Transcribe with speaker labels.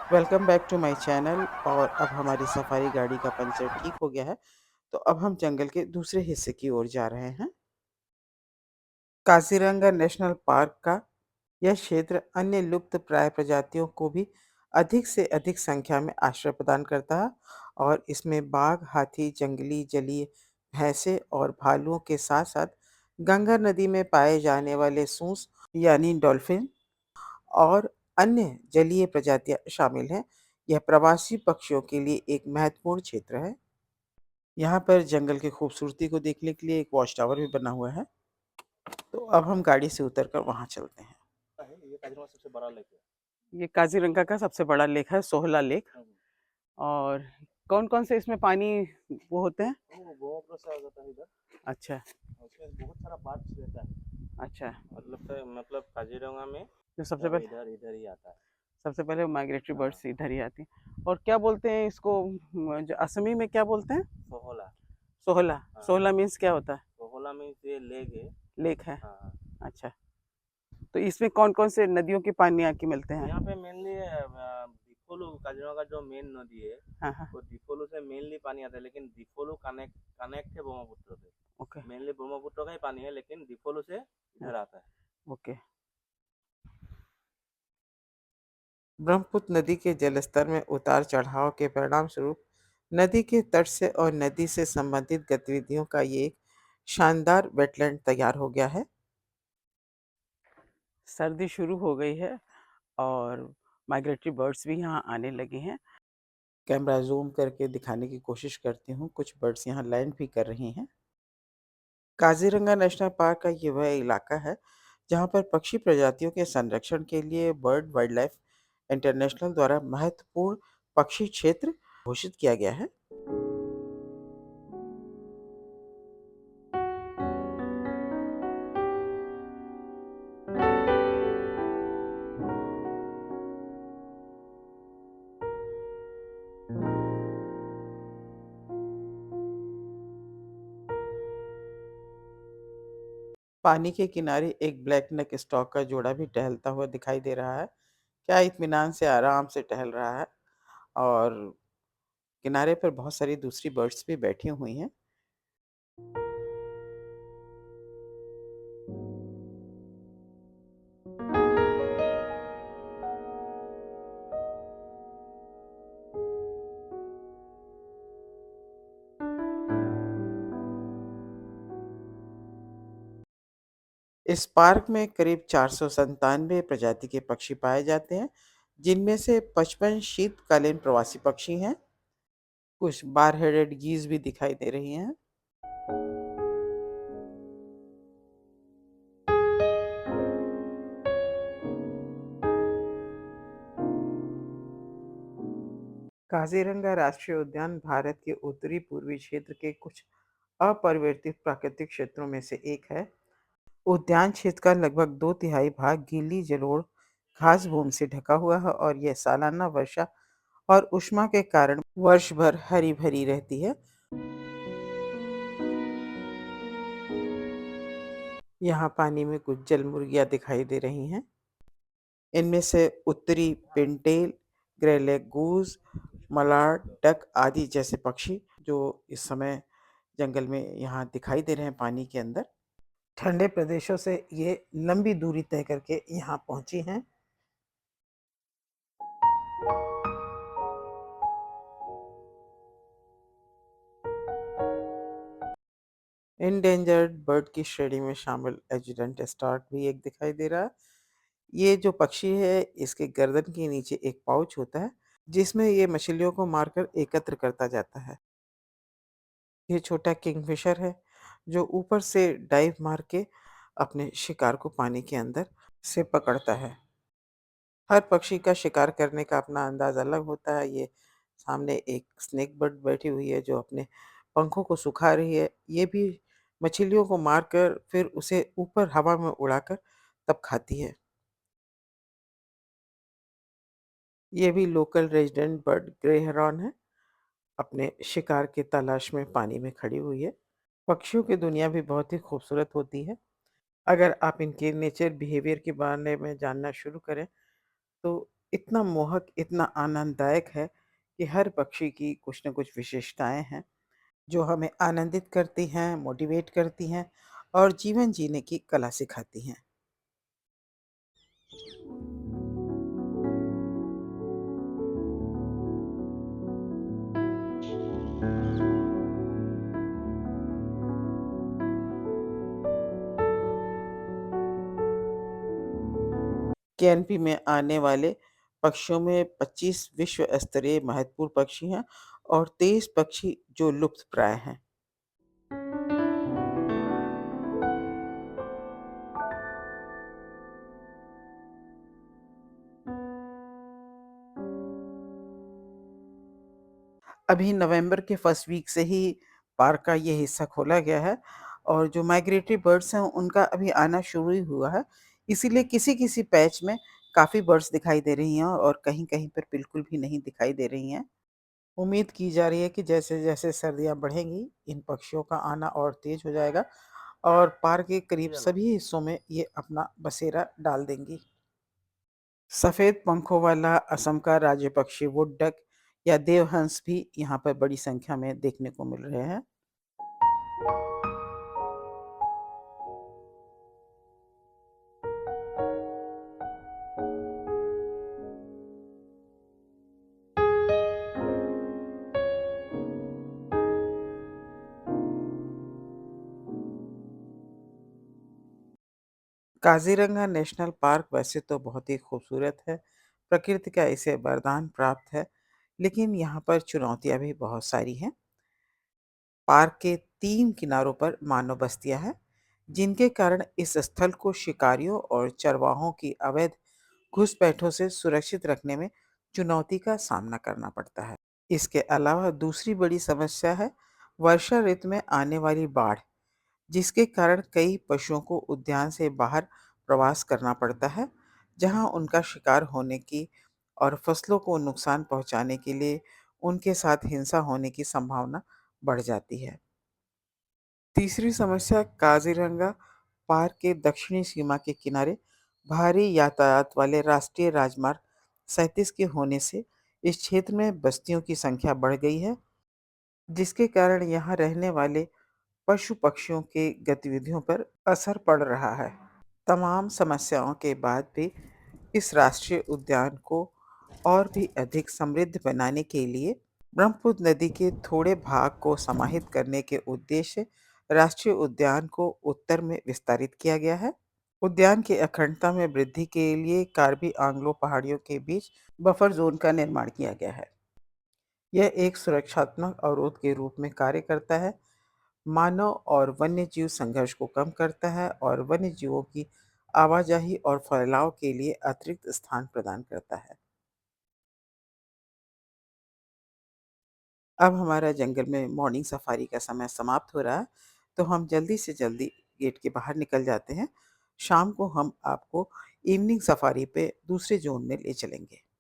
Speaker 1: Welcome back to my channel. और अब हमारी सफारी गाड़ी का पंचर ठीक हो गया है, तो अब हम जंगल के दूसरे हिस्से की ओर जा रहे हैं। काजीरंगा नेशनल पार्क का यह क्षेत्र अन्य लुप्त प्राय प्रजातियों को भी अधिक से अधिक संख्या में आश्रय प्रदान करता है। और इसमें बाघ, हाथी, जंगली जलीय भैंसे और भालुओं के साथ साथ गंगा नदी में पाए जाने वाले सूस यानी डॉल्फिन और अन्य जलीय प्रजातियां शामिल हैं। यह प्रवासी पक्षियों के लिए एक महत्वपूर्ण क्षेत्र है। यहाँ पर जंगल की खूबसूरती को देखने के लिए एक वॉच टावर भी बना हुआ है। तो अब हम गाड़ी से उतरकर वहाँ चलते हैं। ये काजीरंगा का सबसे बड़ा लेक है, सोहला लेक। और कौन कौन से इसमें पानी वो होते हैं? अच्छा। अच्छा।
Speaker 2: काजीरंगा में
Speaker 1: जो सबसे
Speaker 2: सब
Speaker 1: पहले
Speaker 2: इधर इधर ही आता है।
Speaker 1: सबसे पहले माइग्रेटरी
Speaker 2: हाँ,
Speaker 1: बर्ड्स इधर ही आती हैं। और क्या बोलते हैं इसको, जो असमी में क्या बोलते हैं?
Speaker 2: सोहला।
Speaker 1: सोहला।
Speaker 2: हाँ,
Speaker 1: सोहला मीन्स क्या होता है?
Speaker 2: सोहला में ये लेक है।
Speaker 1: लेक है।
Speaker 2: हाँ, हाँ।
Speaker 1: अच्छा। तो इसमें कौन कौन से नदियों के पानी आके मिलते हैं?
Speaker 2: यहाँ पे मेनली दिफोलू काजीरंगा का जो मेन नदी है,
Speaker 1: हाँ हाँ।
Speaker 2: वो दिफोलू से मेनली पानी आता है, लेकिन दिफोलू कनेक्ट कनेक्ट है ब्रह्मपुत्र से।
Speaker 1: ओके।
Speaker 2: मेनली ब्रह्मपुत्र का ही पानी है, लेकिन दिफोलू से
Speaker 1: हाँ,
Speaker 2: इधर आता है।
Speaker 1: ओके। ब्रह्मपुत्र नदी के जलस्तर में उतार चढ़ाव के परिणाम स्वरूप नदी के तट से और नदी से संबंधित गतिविधियों का ये एक शानदार वेटलैंड तैयार हो गया है। सर्दी शुरू हो गई है और माइग्रेटरी बर्ड्स भी यहाँ आने लगे हैं। कैमरा जूम करके दिखाने की कोशिश करती हूँ, कुछ बर्ड्स यहाँ लैंड भी कर रही हैं। काजीरंगा नेशनल पार्क का ये वह इलाका है जहाँ पर पक्षी प्रजातियों के संरक्षण के लिए बर्ड वाइल्ड लाइफ इंटरनेशनल द्वारा महत्वपूर्ण पक्षी क्षेत्र घोषित किया गया है। पानी के किनारे एक ब्लैक नेक स्टॉक का जोड़ा भी टहलता हुआ दिखाई दे रहा है। क्या इत्मीनान से आराम से टहल रहा है। और किनारे पर बहुत सारी दूसरी बर्ड्स भी बैठी हुई हैं। इस पार्क में करीब 497 प्रजाति के पक्षी पाए जाते हैं, जिनमें से 55 शीतकालीन प्रवासी पक्षी हैं। कुछ बार हेडेड गीज भी दिखाई दे रही हैं। काजीरंगा राष्ट्रीय उद्यान भारत के उत्तरी पूर्वी क्षेत्र के कुछ अपरिवर्तित प्राकृतिक क्षेत्रों में से एक है। उद्यान क्षेत्र का लगभग दो तिहाई भाग गीली जलोढ़ घास भूमि से ढका हुआ है और यह सालाना वर्षा और उष्मा के कारण वर्ष भर हरी भरी रहती है। यहाँ पानी में कुछ जल मुर्गियाँ दिखाई दे रही हैं। इनमें से उत्तरी पिनटेल, ग्रेलेग गूज, मलाड डक आदि जैसे पक्षी जो इस समय जंगल में यहाँ दिखाई दे रहे हैं पानी के अंदर। ठंडे प्रदेशों से ये लंबी दूरी तय करके यहाँ पहुंची हैं। एंडेंजर्ड बर्ड की श्रेणी में शामिल एजुडेंट स्टार्क भी एक दिखाई दे रहा है। ये जो पक्षी है, इसके गर्दन के नीचे एक पाउच होता है जिसमें ये मछलियों को मारकर एकत्र करता जाता है। ये छोटा किंगफिशर है जो ऊपर से डाइव मार के अपने शिकार को पानी के अंदर से पकड़ता है। हर पक्षी का शिकार करने का अपना अंदाज अलग होता है। ये सामने एक स्नेक बर्ड बैठी हुई है जो अपने पंखों को सुखा रही है। ये भी मछलियों को मारकर फिर उसे ऊपर हवा में उड़ाकर तब खाती है। ये भी local resident bird grey heron है, अपने शिकार की तलाश में पानी में खड़ी हुई है। पक्षियों की दुनिया भी बहुत ही खूबसूरत होती है। अगर आप इनके नेचर बिहेवियर के बारे में जानना शुरू करें तो इतना मोहक, इतना आनंददायक है कि हर पक्षी की कुछ न कुछ विशेषताएँ हैं, जो हमें आनंदित करती हैं, मोटिवेट करती हैं और जीवन जीने की कला सिखाती हैं। केएनपी में आने वाले पक्षियों में 25 विश्व स्तरीय महत्वपूर्ण पक्षी हैं और 23 पक्षी जो लुप्तप्राय हैं। अभी नवंबर के फर्स्ट वीक से ही पार्क का ये हिस्सा खोला गया है और जो माइग्रेटरी बर्ड्स हैं उनका अभी आना शुरू ही हुआ है। इसीलिए किसी-किसी पैच में काफ़ी बर्ड्स दिखाई दे रही हैं और कहीं-कहीं पर बिल्कुल भी नहीं दिखाई दे रही हैं। उम्मीद की जा रही है कि जैसे-जैसे सर्दियाँ बढ़ेंगी, इन पक्षियों का आना और तेज़ हो जाएगा और पार्क के करीब
Speaker 2: ये लो।
Speaker 1: सभी हिस्सों में ये अपना बसेरा डाल देंगी। सफ़ेद पंखों वाला असम का राज्य पक्षी वुड डक या देवहंस भी यहाँ पर बड़ी संख्या में देखने को मिल रहे हैं। काज़ीरंगा नेशनल पार्क वैसे तो बहुत ही खूबसूरत है, प्रकृति का इसे वरदान प्राप्त है, लेकिन यहाँ पर चुनौतियाँ भी बहुत सारी हैं। पार्क के 3 किनारों पर मानव बस्तियाँ हैं, जिनके कारण इस स्थल को शिकारियों और चरवाहों की अवैध घुसपैठों से सुरक्षित रखने में चुनौती का सामना करना पड़ता है। इसके अलावा दूसरी बड़ी समस्या है वर्षा ऋतु में आने वाली बाढ़, जिसके कारण कई पशुओं को उद्यान से बाहर प्रवास करना पड़ता है, जहां उनका शिकार होने की और फसलों को नुकसान पहुंचाने के लिए उनके साथ हिंसा होने की संभावना बढ़ जाती है। तीसरी समस्या काज़ीरंगा पार्क के दक्षिणी सीमा के किनारे भारी यातायात वाले राष्ट्रीय राजमार्ग 37 के होने से इस क्षेत्र में बस्तियों की संख्या बढ़ गई है, जिसके कारण यहाँ रहने वाले पशु-पक्षियों की गतिविधियों पर असर पड़ रहा है। तमाम समस्याओं के बाद भी इस राष्ट्रीय उद्यान को और भी अधिक समृद्ध बनाने के लिए ब्रह्मपुत्र नदी के थोड़े भाग को समाहित करने के उद्देश्य राष्ट्रीय उद्यान को उत्तर में विस्तारित किया गया है। उद्यान की अखंडता में वृद्धि के लिए कार्बी आंग्लो पहाड़ियों के बीच बफर जोन का निर्माण किया गया है। यह एक सुरक्षात्मक अवरोध के रूप में कार्य करता है, मानव और वन्यजीव संघर्ष को कम करता है और वन्यजीवों की आवाजाही और फैलाव के लिए अतिरिक्त स्थान प्रदान करता है। अब हमारा जंगल में मॉर्निंग सफारी का समय समाप्त हो रहा है, तो हम जल्दी से जल्दी गेट के बाहर निकल जाते हैं। शाम को हम आपको इवनिंग सफारी पे दूसरे ज़ोन में ले चलेंगे।